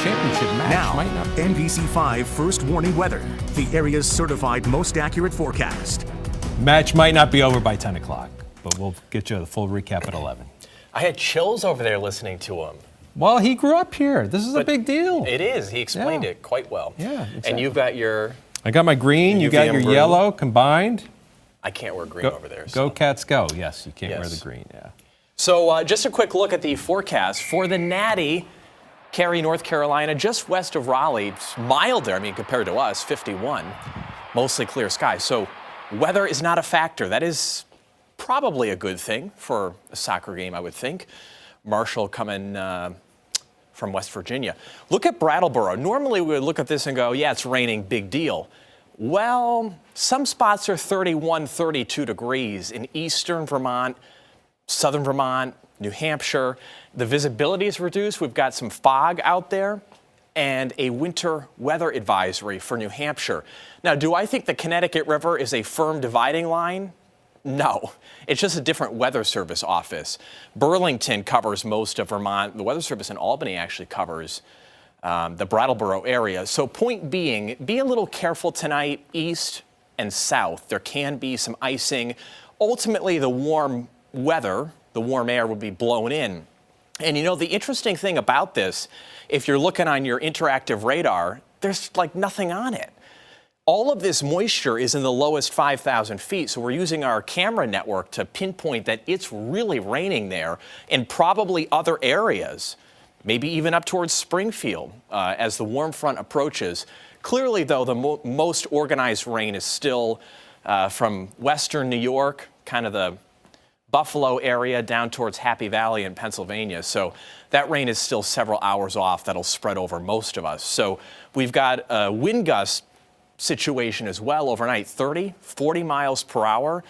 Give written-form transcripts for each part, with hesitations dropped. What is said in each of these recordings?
championship match Now, might not. NBC5 First Warning Weather, the area's certified most accurate forecast. Match might not be over by 10 o'clock, but we'll get you the full recap at 11. I had chills over there listening to him. Well, he grew up here. This is a big deal. It is. He explained it quite well. Yeah, exactly. And you've got your... I got my green, you got your UVM yellow combined. I can't wear green over there. Go Cats go. Yes, you can't wear Yes. the green, yeah. So just a quick look at the forecast for the Natty. Cary, North Carolina, just west of Raleigh. It's milder, I mean, compared to us, 51. Mostly clear skies. So weather is not a factor. That is probably a good thing for a soccer game, I would think. Marshall coming from West Virginia. Look at Brattleboro. Normally we would look at this and go, yeah, it's raining, big deal. Well, some spots are 31, 32 degrees in eastern Vermont, southern Vermont, New Hampshire. The visibility is reduced. We've got some fog out there and a winter weather advisory for New Hampshire. Now, do I think the Connecticut River is a firm dividing line? No, it's just a different Weather Service office. Burlington covers most of Vermont. The Weather Service in Albany actually covers the Brattleboro area. So point being, be a little careful tonight, east and south. There can be some icing. Ultimately, the warm weather, the warm air would be blown in. And you know, the interesting thing about this, if you're looking on your interactive radar, there's like nothing on it. All of this moisture is in the lowest 5,000 feet, so we're using our camera network to pinpoint that it's really raining there and probably other areas, maybe even up towards Springfield as the warm front approaches. Clearly, though, the most organized rain is still from western New York, kind of the Buffalo area down towards Happy Valley in Pennsylvania. So that rain is still several hours off. That'll spread over most of us. So we've got a wind gust situation as well overnight, 30, 40 miles per hour,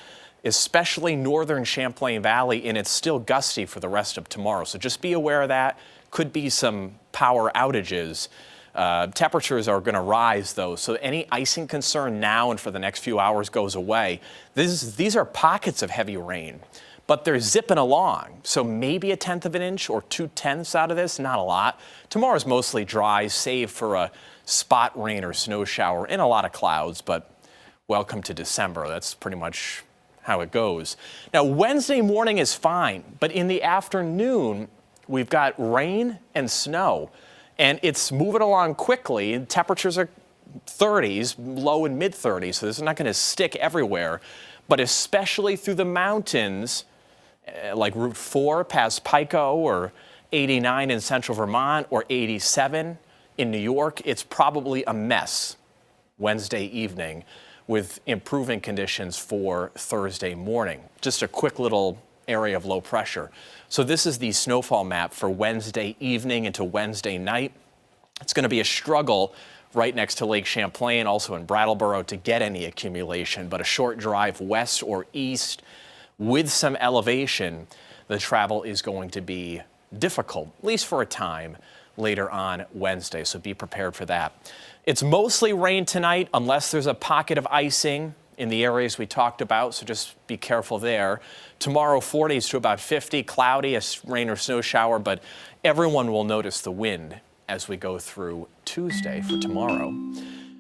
especially northern Champlain Valley, and it's still gusty for the rest of tomorrow. So just be aware of that. Could be some power outages. Temperatures are going to rise, though, so any icing concern now and for the next few hours goes away. These are pockets of heavy rain, but they're zipping along. So maybe a tenth of an inch or 2/10 out of this, not a lot. Tomorrow's mostly dry, save for a spot rain or snow shower and a lot of clouds, but welcome to December. That's pretty much how it goes. Now, Wednesday morning is fine, but in the afternoon, we've got rain and snow, and it's moving along quickly. Temperatures are 30s, low and mid 30s, so this is not going to stick everywhere, but especially through the mountains, like Route 4 past Pico or 89 in central Vermont or 87 in New York, it's probably a mess Wednesday evening with improving conditions for Thursday morning. Just a quick little area of low pressure. So this is the snowfall map for Wednesday evening into Wednesday night. It's going to be a struggle right next to Lake Champlain, also in Brattleboro, to get any accumulation, but a short drive west or east with some elevation, the travel is going to be difficult, at least for a time, later on Wednesday, so be prepared for that. It's mostly rain tonight unless there's a pocket of icing in the areas we talked about, so just be careful there. Tomorrow, 40s to about 50, cloudy, a rain or snow shower, but everyone will notice the wind as we go through Tuesday for tomorrow.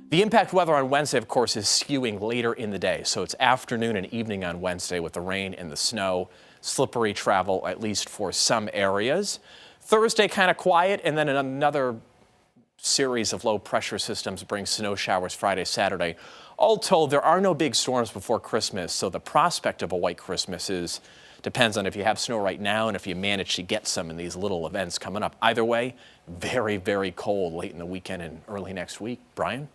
The impact weather on Wednesday, of course, is skewing later in the day, so it's afternoon and evening on Wednesday with the rain and the snow, slippery travel, at least for some areas. Thursday, kind of quiet, and then another series of low pressure systems brings snow showers Friday, Saturday. All told, there are no big storms before Christmas, so the prospect of a white Christmas depends on if you have snow right now and if you manage to get some in these little events coming up. Either way, very, very cold late in the weekend and early next week. Brian?